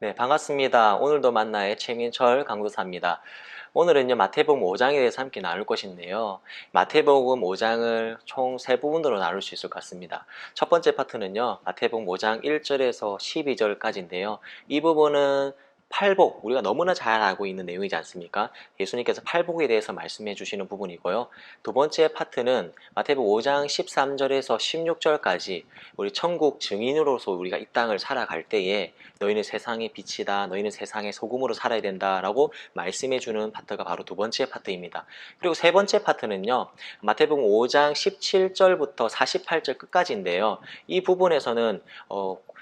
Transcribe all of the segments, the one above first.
네, 반갑습니다. 오늘도 만나의 최민철 강도사입니다. 오늘은요, 마태복음 5장에 대해서 함께 나눌 것인데요. 마태복음 5장을 총 세 부분으로 나눌 수 있을 것 같습니다. 첫 번째 파트는요, 마태복음 5장 1절에서 12절까지인데요. 이 부분은 팔복, 우리가 너무나 잘 알고 있는 내용이지 않습니까? 예수님께서 팔복에 대해서 말씀해 주시는 부분이고요. 두 번째 파트는 마태복음 5장 13절에서 16절까지 우리 천국 증인으로서 우리가 이 땅을 살아갈 때에 너희는 세상의 빛이다, 너희는 세상의 소금으로 살아야 된다라고 말씀해 주는 파트가 바로 두 번째 파트입니다. 그리고 세 번째 파트는요, 마태복음 5장 17절부터 48절 끝까지인데요. 이 부분에서는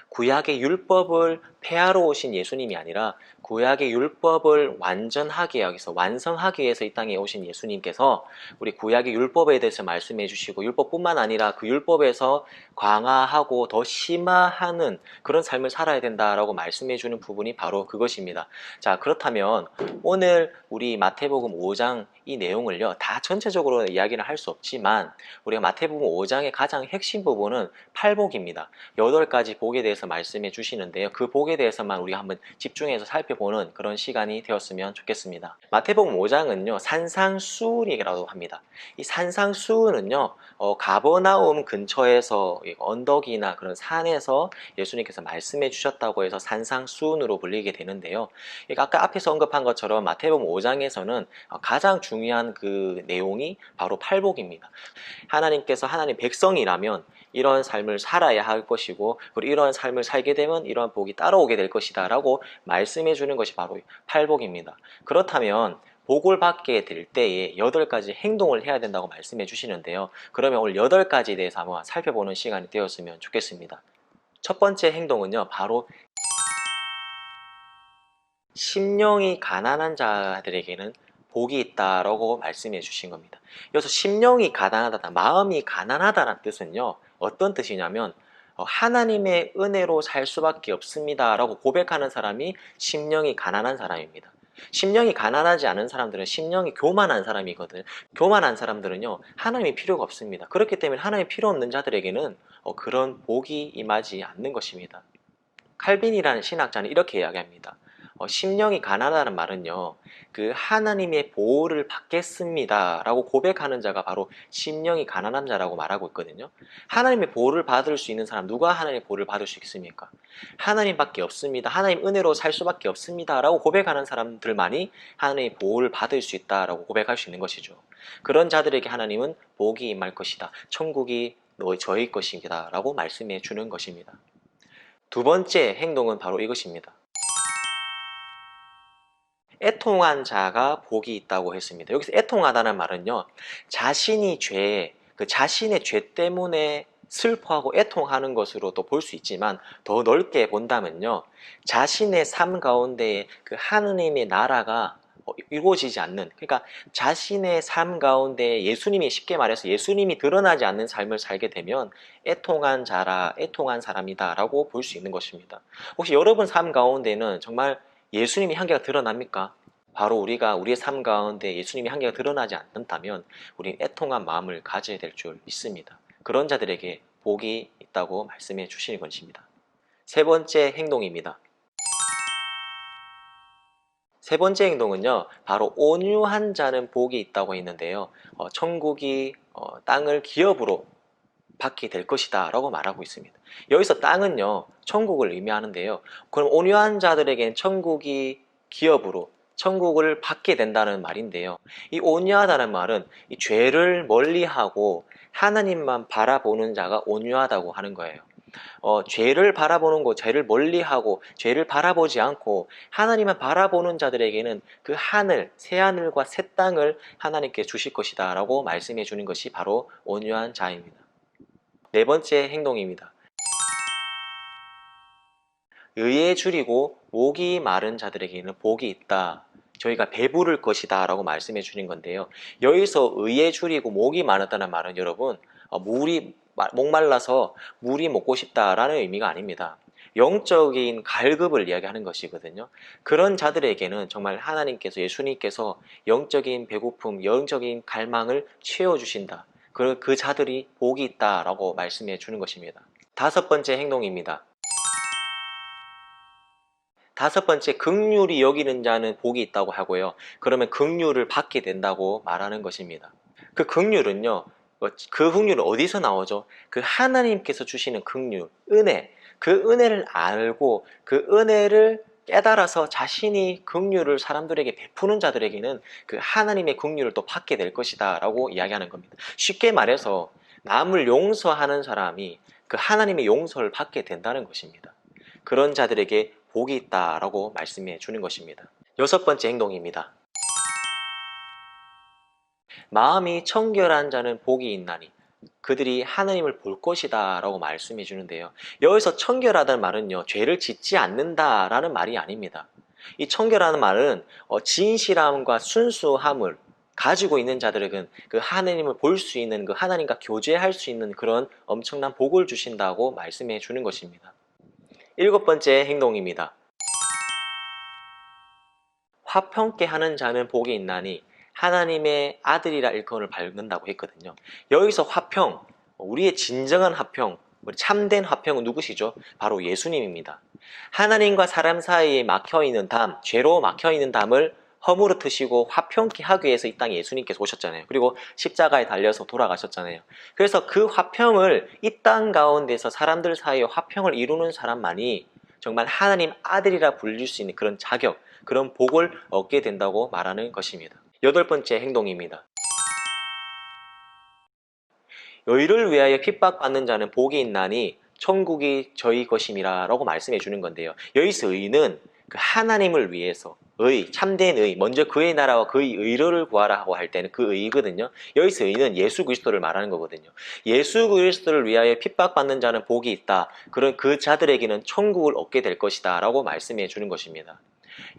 구약의 율법을 폐하러 오신 예수님이 아니라 구약의 율법을 완전하게 위해서, 완성하기 위해서 이 땅에 오신 예수님께서 우리 구약의 율법에 대해서 말씀해 주시고, 율법뿐만 아니라 그 율법에서 강화하고 더 심화하는 그런 삶을 살아야 된다라고 말씀해 주는 부분이 바로 그것입니다. 자, 그렇다면 오늘 우리 마태복음 5장 이 내용을요, 다 전체적으로 이야기는 할 수 없지만 우리가 마태복음 5장의 가장 핵심 부분은 팔복입니다. 8가지 복에 대해서 말씀해 주시는데요. 그 복에 대해서만 우리가 한번 집중해서 살펴보는 그런 시간이 되었으면 좋겠습니다. 마태복음 5장은요, 산상수훈이라고 합니다. 이 산상수훈은요, 가버나움 근처에서 언덕이나 그런 산에서 예수님께서 말씀해 주셨다고 해서 산상수훈으로 불리게 되는데요. 아까 앞에서 언급한 것처럼 마태복음 5장에서는 가장 중요한 그 내용이 바로 팔복입니다. 하나님께서 하나님 백성이라면 이런 삶을 살아야 할 것이고, 그리고 이런 삶을 살게 되면 이러한 복이 따라오게 될 것이다 라고 말씀해 주는 것이 바로 팔복입니다. 그렇다면 복을 받게 될 때에 8가지 행동을 해야 된다고 말씀해 주시는데요. 그러면 오늘 8가지에 대해서 한번 살펴보는 시간이 되었으면 좋겠습니다. 첫 번째 행동은요, 바로 심령이 가난한 자들에게는 복이 있다라고 말씀해 주신 겁니다. 여기서 심령이 가난하다, 마음이 가난하다는 뜻은요, 어떤 뜻이냐면 하나님의 은혜로 살 수밖에 없습니다 라고 고백하는 사람이 심령이 가난한 사람입니다. 심령이 가난하지 않은 사람들은 심령이 교만한 사람이거든요. 교만한 사람들은요, 하나님이 필요가 없습니다. 그렇기 때문에 하나님이 필요 없는 자들에게는 그런 복이 임하지 않는 것입니다. 칼빈이라는 신학자는 이렇게 이야기합니다. 심령이 가난하다는 말은요, 그 하나님의 보호를 받겠습니다 라고 고백하는 자가 바로 심령이 가난한 자라고 말하고 있거든요. 하나님의 보호를 받을 수 있는 사람, 누가 하나님의 보호를 받을 수 있습니까? 하나님밖에 없습니다, 하나님 은혜로 살 수밖에 없습니다 라고 고백하는 사람들만이 하나님의 보호를 받을 수 있다라고 고백할 수 있는 것이죠. 그런 자들에게 하나님은 복이 임할 것이다, 천국이 저희 것이다 라고 말씀해 주는 것입니다. 두 번째 행동은 바로 이것입니다. 애통한 자가 복이 있다고 했습니다. 여기서 애통하다는 말은요, 자신이 자신의 죄 때문에 슬퍼하고 애통하는 것으로도 볼 수 있지만, 더 넓게 본다면요, 자신의 삶 가운데 그 하느님의 나라가 이루어지지 않는, 그러니까 자신의 삶 가운데 예수님이, 쉽게 말해서 예수님이 드러나지 않는 삶을 살게 되면 애통한 자라, 애통한 사람이다 라고 볼 수 있는 것입니다. 혹시 여러분 삶 가운데는 정말 예수님의 향기가 드러납니까? 바로 우리가 우리의 삶 가운데 예수님의 향기가 드러나지 않는다면 우리는 애통한 마음을 가져야 될 줄 믿습니다. 그런 자들에게 복이 있다고 말씀해 주시는 것입니다. 세 번째 행동입니다. 세 번째 행동은요, 바로 온유한 자는 복이 있다고 했는데요, 천국이 땅을 기업으로 받게 될 것이다 라고 말하고 있습니다. 여기서 땅은요, 천국을 의미하는데요, 그럼 온유한 자들에게는 천국이 기업으로 천국을 받게 된다는 말인데요, 이 온유하다는 말은 이 죄를 멀리하고 하나님만 바라보는 자가 온유하다고 하는 거예요. 죄를 바라보는 것, 죄를 멀리하고 죄를 바라보지 않고 하나님만 바라보는 자들에게는 그 하늘, 새하늘과 새 땅을 하나님께 주실 것이다 라고 말씀해 주는 것이 바로 온유한 자입니다. 네 번째 행동입니다. 의에 줄이고 목이 마른 자들에게는 복이 있다, 저희가 배부를 것이다 라고 말씀해 주는 건데요, 여기서 의에 줄이고 목이 마르다는 말은 여러분, 목말라서 물이 먹고 싶다라는 의미가 아닙니다. 영적인 갈급을 이야기하는 것이거든요. 그런 자들에게는 정말 하나님께서, 예수님께서 영적인 배고픔, 영적인 갈망을 채워주신다, 그 자들이 복이 있다라고 말씀해 주는 것입니다. 다섯 번째 행동입니다. 다섯 번째, 긍휼히 여기는 자는 복이 있다고 하고요. 그러면 긍휼을 받게 된다고 말하는 것입니다. 그 긍휼은요, 그 긍휼은 어디서 나오죠? 그 하나님께서 주시는 긍휼, 은혜, 그 은혜를 알고 그 은혜를 깨달아서 자신이 긍휼을 사람들에게 베푸는 자들에게는 그 하나님의 긍휼을 또 받게 될 것이다 라고 이야기하는 겁니다. 쉽게 말해서 남을 용서하는 사람이 그 하나님의 용서를 받게 된다는 것입니다. 그런 자들에게 복이 있다라고 말씀해 주는 것입니다. 여섯 번째 행동입니다. 마음이 청결한 자는 복이 있나니 그들이 하나님을 볼 것이다 라고 말씀해 주는데요. 여기서 청결하다는 말은요, 죄를 짓지 않는다라는 말이 아닙니다. 이 청결하는 말은 진실함과 순수함을 가지고 있는 자들에게는 그 하나님을 볼 수 있는, 그 하나님과 교제할 수 있는 그런 엄청난 복을 주신다고 말씀해 주는 것입니다. 일곱 번째 행동입니다. 화평케 하는 자는 복이 있나니 하나님의 아들이라 일컬음을 받는다고 했거든요. 여기서 화평, 우리의 진정한 화평, 참된 화평은 누구시죠? 바로 예수님입니다. 하나님과 사람 사이에 막혀있는 담, 죄로 막혀있는 담을 허물어뜨시고 화평케 하기 위해서 이 땅에 예수님께서 오셨잖아요. 그리고 십자가에 달려서 돌아가셨잖아요. 그래서 그 화평을 이 땅 가운데서 사람들 사이에 화평을 이루는 사람만이 정말 하나님 아들이라 불릴 수 있는 그런 자격, 그런 복을 얻게 된다고 말하는 것입니다. 여덟 번째 행동입니다. 의를 위하여 핍박받는 자는 복이 있나니 천국이 저희 것임이라 라고 말씀해 주는 건데요. 여기서 의는 그 하나님을 위해서, 의, 참된 의, 먼저 그의 나라와 그의 의를 구하라 하고 할 때는 그 의거든요. 여기서 의는 예수 그리스도를 말하는 거거든요. 예수 그리스도를 위하여 핍박받는 자는 복이 있다. 그런 그 자들에게는 천국을 얻게 될 것이다 라고 말씀해 주는 것입니다.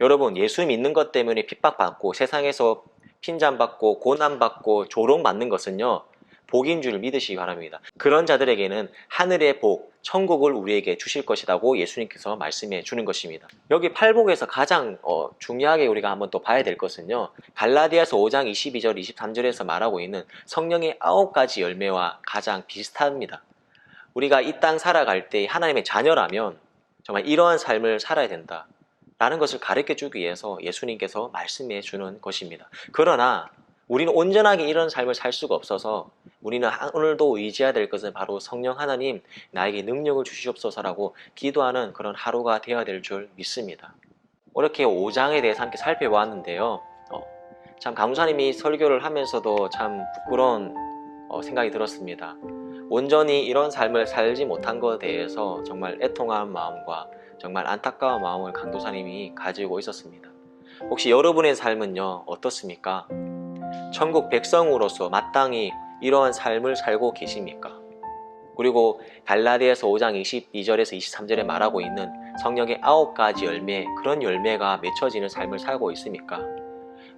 여러분, 예수 믿는 것 때문에 핍박받고 세상에서 핀잔받고 고난받고 조롱받는 것은요, 복인 줄 믿으시기 바랍니다. 그런 자들에게는 하늘의 복, 천국을 우리에게 주실 것이라고 예수님께서 말씀해 주는 것입니다. 여기 팔복에서 가장 중요하게 우리가 한번 또 봐야 될 것은요, 갈라디아서 5장 22절 23절에서 말하고 있는 성령의 9가지 열매와 가장 비슷합니다. 우리가 이 땅 살아갈 때 하나님의 자녀라면 정말 이러한 삶을 살아야 된다 라는 것을 가르쳐 주기 위해서 예수님께서 말씀해 주는 것입니다. 그러나 우리는 온전하게 이런 삶을 살 수가 없어서 우리는 오늘도 의지해야 될 것은 바로 성령 하나님, 나에게 능력을 주시옵소서라고 기도하는 그런 하루가 되어야 될 줄 믿습니다. 이렇게 5장에 대해서 함께 살펴보았는데요. 참 강무사님이 설교를 하면서도 참 부끄러운 생각이 들었습니다. 온전히 이런 삶을 살지 못한 것에 대해서 정말 애통한 마음과 정말 안타까운 마음을 강도사님이 가지고 있었습니다. 혹시 여러분의 삶은요, 어떻습니까? 천국 백성으로서 마땅히 이러한 삶을 살고 계십니까? 그리고 갈라디아서 5장 22절에서 23절에 말하고 있는 성령의 9가지 열매, 그런 열매가 맺혀지는 삶을 살고 있습니까?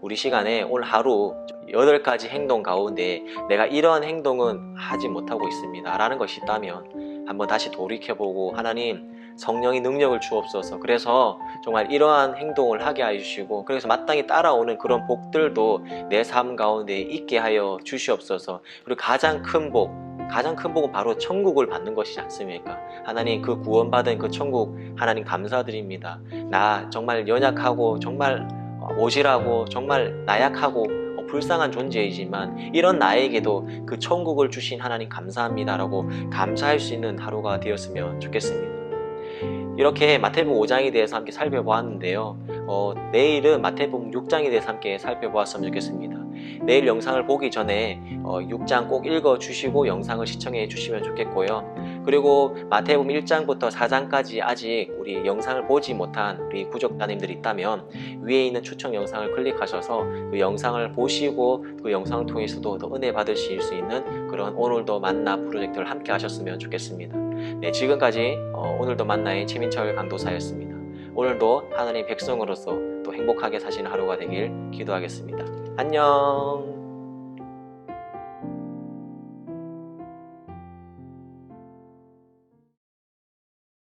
우리 시간에 오늘 하루 8가지 행동 가운데 내가 이러한 행동은 하지 못하고 있습니다 라는 것이 있다면 한번 다시 돌이켜보고, 하나님 성령의 능력을 주옵소서, 그래서 정말 이러한 행동을 하게 하여 주시고 그래서 마땅히 따라오는 그런 복들도 내 삶 가운데 있게 하여 주시옵소서. 그리고 가장 큰 복은 바로 천국을 받는 것이지 않습니까? 하나님, 그 구원받은 그 천국 하나님 감사드립니다. 나 정말 연약하고 정말 모질하고 정말 나약하고 불쌍한 존재이지만 이런 나에게도 그 천국을 주신 하나님 감사합니다 라고 감사할 수 있는 하루가 되었으면 좋겠습니다. 이렇게 마태복음 5장에 대해서 함께 살펴보았는데요. 내일은 마태복음 6장에 대해서 함께 살펴보았으면 좋겠습니다. 내일 영상을 보기 전에 6장 꼭 읽어주시고 영상을 시청해 주시면 좋겠고요. 그리고 마태복음 1장부터 4장까지 아직 우리 영상을 보지 못한 우리 구독자님들이 있다면 위에 있는 추천 영상을 클릭하셔서 그 영상을 보시고 그 영상을 통해서도 더 은혜 받으실 수 있는 그런 오늘도 만나 프로젝트를 함께 하셨으면 좋겠습니다. 네, 지금까지 오늘도 만나의 최민철 강도사였습니다. 오늘도 하나님의 백성으로서 또 행복하게 사시는 하루가 되길 기도하겠습니다. 안녕.